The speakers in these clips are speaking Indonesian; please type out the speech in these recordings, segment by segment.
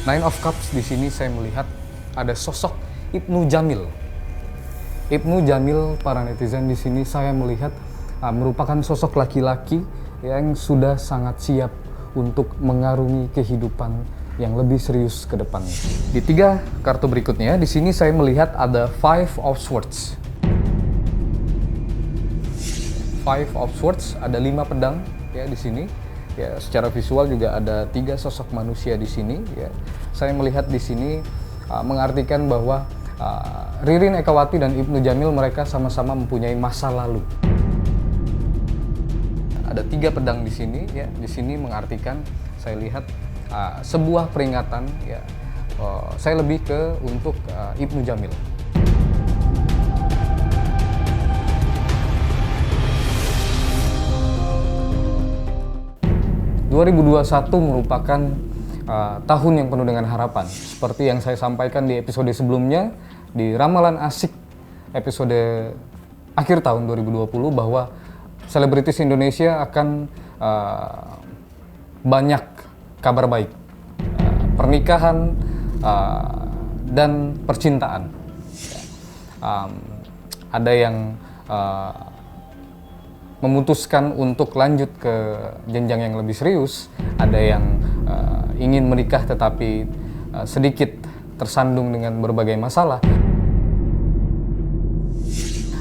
Nine of Cups di sini saya melihat ada sosok Ibnu Jamil. Ibnu Jamil, para netizen, di sini saya melihat merupakan sosok laki-laki yang sudah sangat siap untuk mengarungi kehidupan yang lebih serius ke depannya. Di 3 kartu berikutnya, di sini saya melihat ada Five of Swords. Five of Swords, ada 5 pedang ya di sini. Ya, secara visual juga ada 3 sosok manusia di sini. Ya, saya melihat di sini mengartikan bahwa Ririn Ekawati dan Ibnu Jamil mereka sama-sama mempunyai masa lalu. Ada 3 pedang di sini. Ya, di sini mengartikan saya lihat sebuah peringatan. Ya, saya lebih ke untuk Ibnu Jamil. ...2021 merupakan tahun yang penuh dengan harapan. Seperti yang saya sampaikan di episode sebelumnya, di Ramalan Asik episode akhir tahun 2020, bahwa selebritis Indonesia akan banyak kabar baik. Pernikahan dan percintaan. Ada yang memutuskan untuk lanjut ke jenjang yang lebih serius, ada yang ingin menikah tetapi sedikit tersandung dengan berbagai masalah.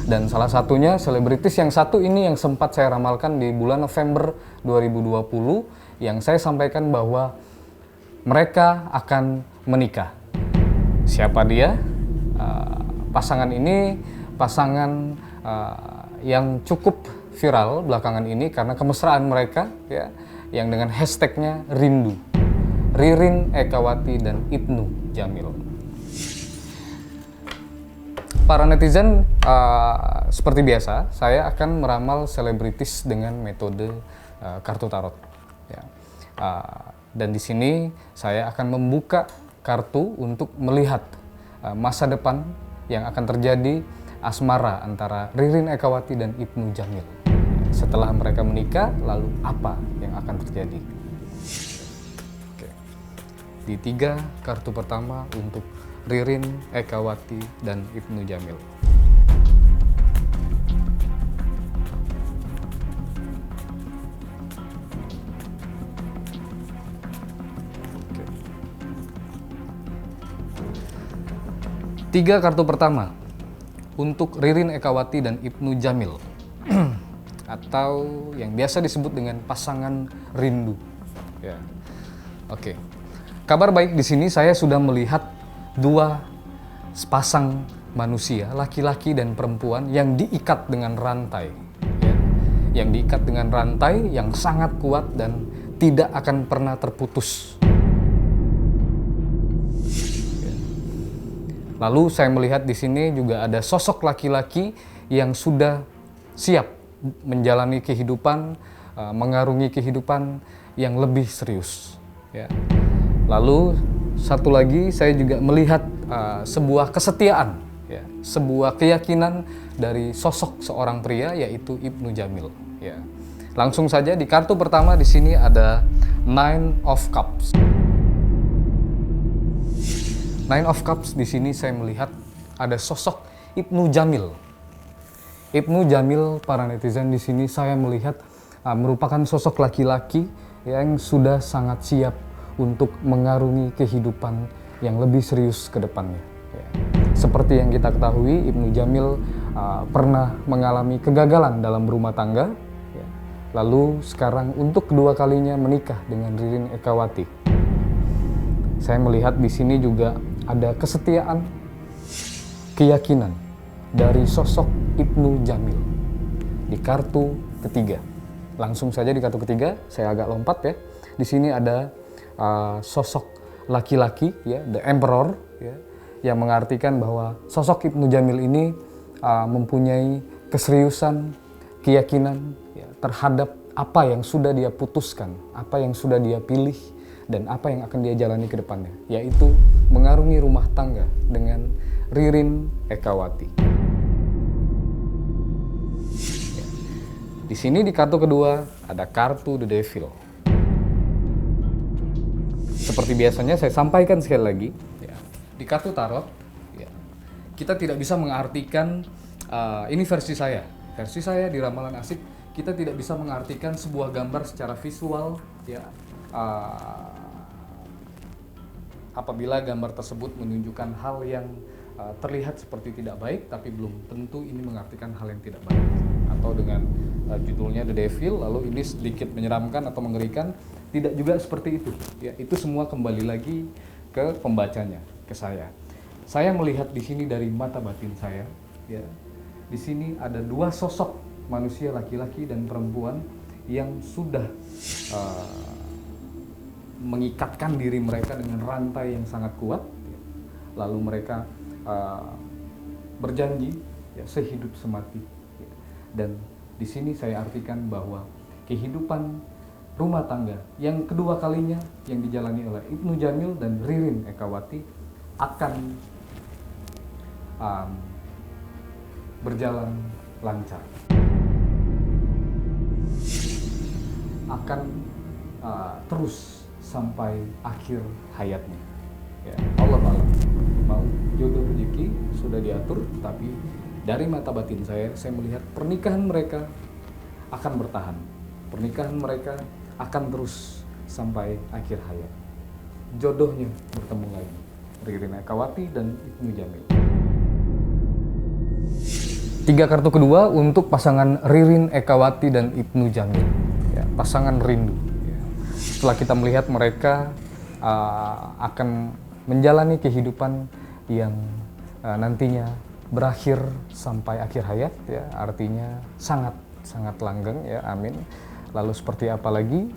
Dan salah satunya selebritis yang satu ini yang sempat saya ramalkan di bulan November 2020, yang saya sampaikan bahwa mereka akan menikah. Siapa dia? Pasangan ini pasangan yang cukup viral belakangan ini karena kemesraan mereka, ya, yang dengan hashtagnya rindu. Ririn Ekawati dan Ibnu Jamil. Para netizen, seperti biasa, saya akan meramal selebritis dengan metode kartu tarot. Ya. Dan di sini saya akan membuka kartu untuk melihat masa depan yang akan terjadi asmara antara Ririn Ekawati dan Ibnu Jamil. Setelah mereka menikah, lalu apa yang akan terjadi? Oke. Di 3 kartu pertama untuk Ririn Ekawati dan Ibnu Jamil. Oke. 3 kartu pertama untuk Ririn Ekawati dan Ibnu Jamil. Atau yang biasa disebut dengan pasangan rindu. Ya. Oke. Kabar baik di sini, saya sudah melihat 2 sepasang manusia, laki-laki dan perempuan, yang diikat dengan rantai. Ya. Yang diikat dengan rantai yang sangat kuat dan tidak akan pernah terputus. Ya. Lalu saya melihat di sini juga ada sosok laki-laki yang sudah siap menjalani kehidupan, mengarungi kehidupan yang lebih serius. Ya. Lalu satu lagi saya juga melihat sebuah kesetiaan, ya, sebuah keyakinan dari sosok seorang pria, yaitu Ibnu Jamil. Ya. Langsung saja di kartu pertama di sini ada Nine of Cups. Nine of Cups di sini saya melihat ada sosok Ibnu Jamil. Ibnu Jamil, para netizen, di sini saya melihat merupakan sosok laki-laki yang sudah sangat siap untuk mengarungi kehidupan yang lebih serius ke depannya. Ya. Seperti yang kita ketahui, Ibnu Jamil pernah mengalami kegagalan dalam berumah tangga, ya. Lalu sekarang untuk kedua kalinya menikah dengan Ririn Ekawati. Saya melihat di sini juga ada kesetiaan, keyakinan dari sosok Ibnu Jamil di kartu ketiga. Langsung saja di kartu ketiga, saya agak lompat ya. Di sini ada sosok laki-laki, ya, The Emperor, ya, yang mengartikan bahwa sosok Ibnu Jamil ini mempunyai keseriusan, keyakinan, ya, terhadap apa yang sudah dia putuskan, apa yang sudah dia pilih, dan apa yang akan dia jalani ke depannya, yaitu mengarungi rumah tangga dengan Ririn Ekawati. Di sini di kartu kedua ada kartu The Devil. Seperti biasanya saya sampaikan sekali lagi, ya, di kartu tarot, ya, kita tidak bisa mengartikan ini versi saya di ramalan asik, kita tidak bisa mengartikan sebuah gambar secara visual, ya, apabila gambar tersebut menunjukkan hal yang terlihat seperti tidak baik, tapi belum tentu ini mengartikan hal yang tidak baik. Atau dengan judulnya The Devil, lalu ini sedikit menyeramkan atau mengerikan, tidak juga seperti itu. Ya, itu semua kembali lagi ke pembacanya, ke saya. Saya melihat di sini dari mata batin saya. Ya, di sini ada dua sosok manusia, laki-laki dan perempuan, yang sudah mengikatkan diri mereka dengan rantai yang sangat kuat, lalu mereka berjanji, ya, sehidup semati, ya. Dan di sini saya artikan bahwa kehidupan rumah tangga yang kedua kalinya yang dijalani oleh Ibnu Jamil dan Ririn Ekawati akan berjalan lancar, akan terus sampai akhir hayatnya. Ya, Allah Ta'ala mau jodoh rezeki sudah diatur, tapi dari mata batin saya melihat pernikahan mereka akan bertahan. Pernikahan mereka akan terus sampai akhir hayat. Jodohnya bertemu lagi, Ririn Ekawati dan Ibnu Jamil. 3 kartu kedua untuk pasangan Ririn Ekawati dan Ibnu Jamil, ya, pasangan rindu. Setelah kita melihat mereka akan menjalani kehidupan yang nantinya berakhir sampai akhir hayat, ya, artinya sangat langgeng, ya, amin. Lalu seperti apa lagi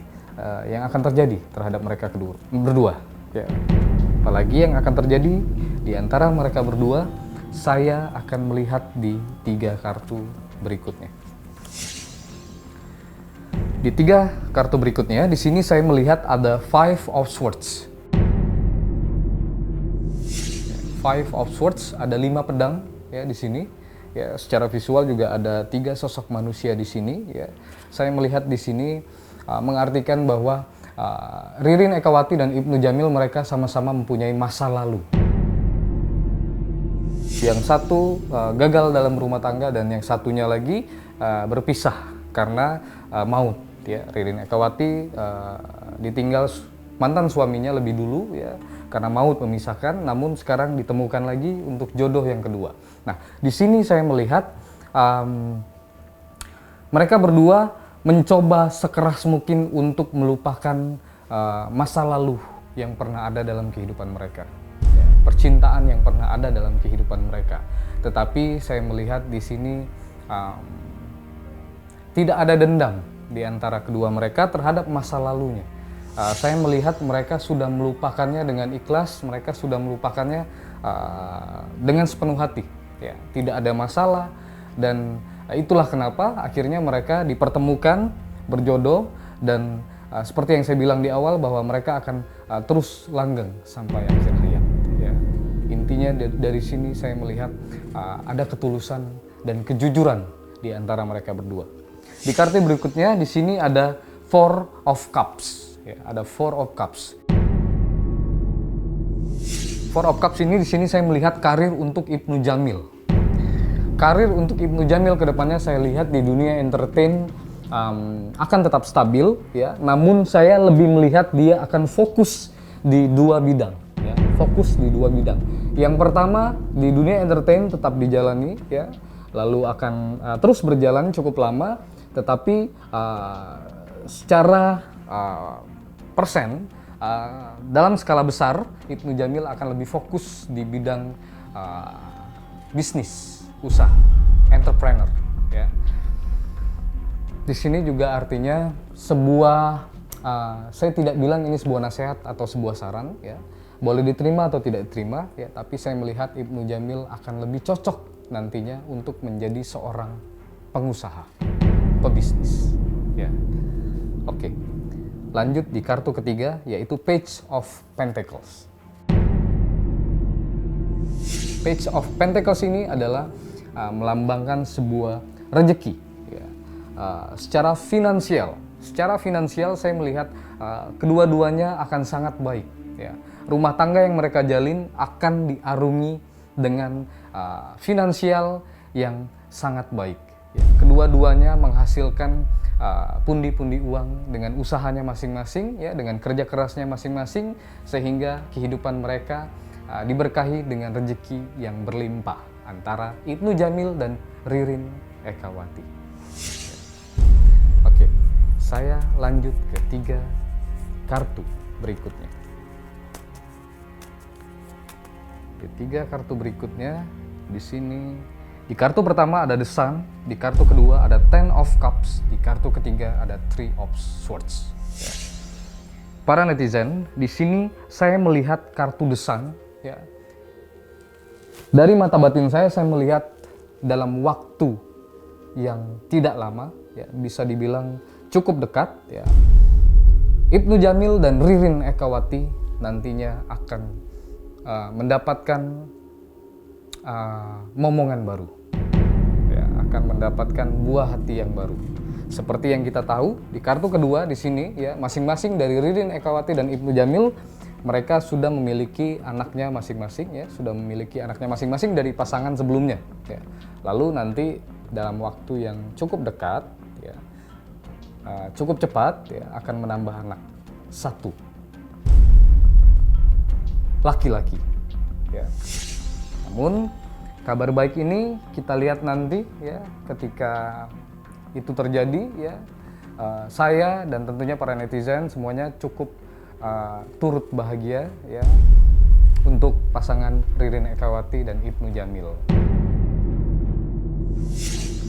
yang akan terjadi terhadap mereka berdua, ya. Apalagi yang akan terjadi di antara mereka berdua, saya akan melihat di 3 kartu berikutnya. Di 3 kartu berikutnya, di sini saya melihat ada Five of Swords. Five of Swords, ada 5 pedang, ya, di sini. Ya, secara visual juga ada 3 sosok manusia di sini. Ya, saya melihat di sini mengartikan bahwa Ririn Ekawati dan Ibnu Jamil mereka sama-sama mempunyai masa lalu. Yang satu gagal dalam rumah tangga dan yang satunya lagi berpisah karena maut. Ya, Ririn Ekawati ditinggal mantan suaminya lebih dulu, ya, karena maut memisahkan, namun sekarang ditemukan lagi untuk jodoh yang kedua. Nah, di sini saya melihat mereka berdua mencoba sekeras mungkin untuk melupakan masa lalu yang pernah ada dalam kehidupan mereka, ya, percintaan yang pernah ada dalam kehidupan mereka. Tetapi saya melihat di sini tidak ada dendam di antara kedua mereka terhadap masa lalunya. Saya melihat mereka sudah melupakannya dengan ikhlas, mereka sudah melupakannya dengan sepenuh hati. Ya, tidak ada masalah, dan itulah kenapa akhirnya mereka dipertemukan, berjodoh, dan seperti yang saya bilang di awal bahwa mereka akan terus langgeng sampai akhir hayat. Ya. Intinya dari sini saya melihat ada ketulusan dan kejujuran di antara mereka berdua. Di kartu berikutnya di sini ada Four of Cups. Ya, ada Four of Cups. Four of Cups ini di sini saya melihat karir untuk Ibnu Jamil. Karir untuk Ibnu Jamil kedepannya saya lihat di dunia entertain akan tetap stabil, ya. Namun saya lebih melihat dia akan fokus di 2 bidang, ya. Fokus di 2 bidang. Yang pertama di dunia entertain tetap dijalani, ya. Lalu akan terus berjalan cukup lama, tetapi secara persen dalam skala besar Ibnu Jamil akan lebih fokus di bidang bisnis, usaha, entrepreneur, ya. Di sini juga artinya sebuah saya tidak bilang ini sebuah nasihat atau sebuah saran, ya. Boleh diterima atau tidak diterima, ya, tapi saya melihat Ibnu Jamil akan lebih cocok nantinya untuk menjadi seorang pengusaha, pebisnis, ya. Oke. Lanjut di kartu ketiga, yaitu Page of Pentacles. Page of Pentacles ini adalah melambangkan sebuah rezeki, ya. Secara finansial saya melihat kedua-duanya akan sangat baik, ya. Rumah tangga yang mereka jalin akan diarungi dengan finansial yang sangat baik. Ya. Kedua-duanya menghasilkan pundi-pundi uang dengan usahanya masing-masing, ya, dengan kerja kerasnya masing-masing, sehingga kehidupan mereka diberkahi dengan rezeki yang berlimpah antara Ibnu Jamil dan Ririn Ekawati. Oke, saya lanjut ke 3 kartu berikutnya. Ketiga kartu berikutnya di sini, di kartu pertama ada The Sun, di kartu kedua ada Ten of Cups, di kartu ketiga ada Three of Swords. Ya. Para netizen, di sini saya melihat kartu The Sun. Ya. Dari mata batin saya melihat dalam waktu yang tidak lama, ya, bisa dibilang cukup dekat, ya, Ibnu Jamil dan Ririn Ekawati nantinya akan mendapatkan momongan baru, ya, akan mendapatkan buah hati yang baru. Seperti yang kita tahu di kartu kedua di sini, ya, masing-masing dari Ririn Ekawati dan Ibnu Jamil, mereka sudah memiliki anaknya masing-masing, ya, sudah memiliki anaknya masing-masing dari pasangan sebelumnya. Ya. Lalu nanti dalam waktu yang cukup dekat, ya, cukup cepat, ya, akan menambah anak satu. Laki-laki, ya. Namun kabar baik ini kita lihat nanti, ya, ketika itu terjadi, ya, saya dan tentunya para netizen semuanya cukup turut bahagia, ya, untuk pasangan Ririn Ekawati dan Ibnu Jamil.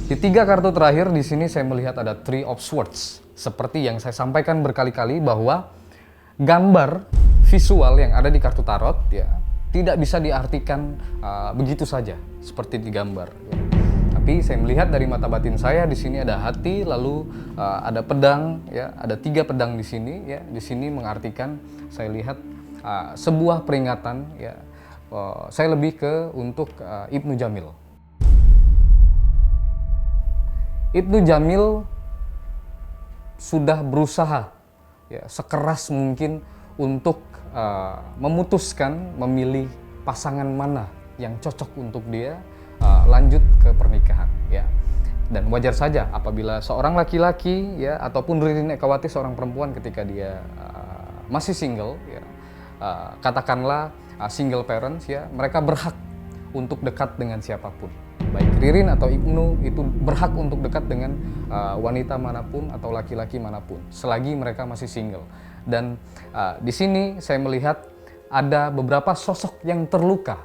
Di 3 kartu terakhir di sini saya melihat ada Three of Swords. Seperti yang saya sampaikan berkali-kali bahwa gambar visual yang ada di kartu tarot, ya, tidak bisa diartikan begitu saja seperti di gambar. Ya. Tapi saya melihat dari mata batin saya di sini ada hati, lalu ada pedang, ya, ada 3 pedang di sini, ya. Di sini mengartikan saya lihat sebuah peringatan, ya. Saya lebih ke untuk Ibnu Jamil. Ibnu Jamil sudah berusaha, ya, sekeras mungkin untuk memutuskan memilih pasangan mana yang cocok untuk dia lanjut ke pernikahan, ya. Dan wajar saja apabila seorang laki-laki, ya, ataupun Ririn Ekawati seorang perempuan ketika dia masih single, ya, katakanlah single parents, ya, mereka berhak untuk dekat dengan siapapun. Baik Ririn atau Ibnu itu berhak untuk dekat dengan wanita manapun atau laki-laki manapun selagi mereka masih single. Dan di sini saya melihat ada beberapa sosok yang terluka,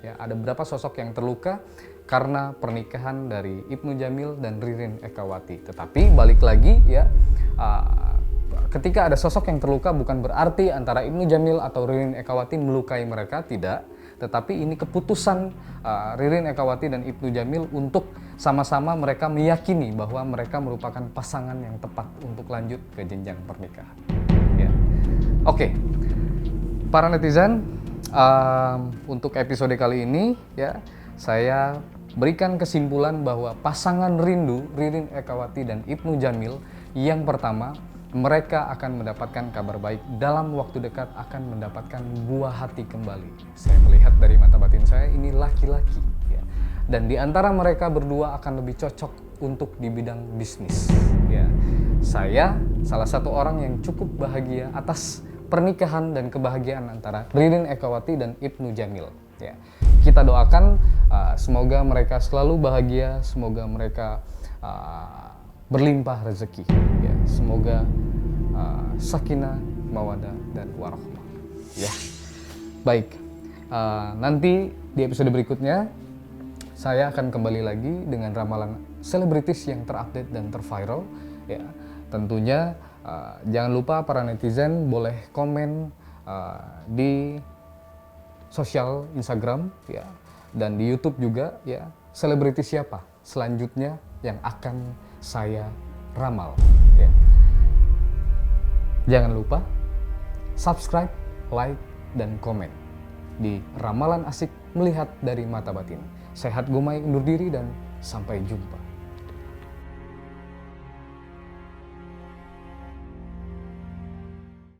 ya, ada beberapa sosok yang terluka karena pernikahan dari Ibnu Jamil dan Ririn Ekawati. Tetapi balik lagi, ya, ketika ada sosok yang terluka bukan berarti antara Ibnu Jamil atau Ririn Ekawati melukai mereka, tidak. Tetapi ini keputusan Ririn Ekawati dan Ibnu Jamil untuk sama-sama mereka meyakini bahwa mereka merupakan pasangan yang tepat untuk lanjut ke jenjang pernikahan. Ya. Oke, para netizen, untuk episode kali ini, ya, saya berikan kesimpulan bahwa pasangan rindu Ririn Ekawati dan Ibnu Jamil yang pertama, mereka akan mendapatkan kabar baik dalam waktu dekat, akan mendapatkan buah hati kembali. Saya melihat dari mata batin saya ini laki-laki, ya. Dan di antara mereka berdua akan lebih cocok untuk di bidang bisnis, ya. Saya salah satu orang yang cukup bahagia atas pernikahan dan kebahagiaan antara Ririn Ekawati dan Ibnu Jamil, ya. Kita doakan semoga mereka selalu bahagia, semoga mereka berlimpah rezeki, ya. Semoga sakinah, mawadah, dan warahmah, ya. Baik, nanti di episode berikutnya saya akan kembali lagi dengan ramalan selebritis yang terupdate dan terviral, ya. Tentunya jangan lupa para netizen boleh komen di sosial Instagram, ya, dan di YouTube juga, ya, selebritis siapa selanjutnya yang akan saya ramal, ya. Jangan lupa subscribe, like, dan komen di Ramalan Asik Melihat dari Mata Batin. Sehat Gumai undur diri dan sampai jumpa.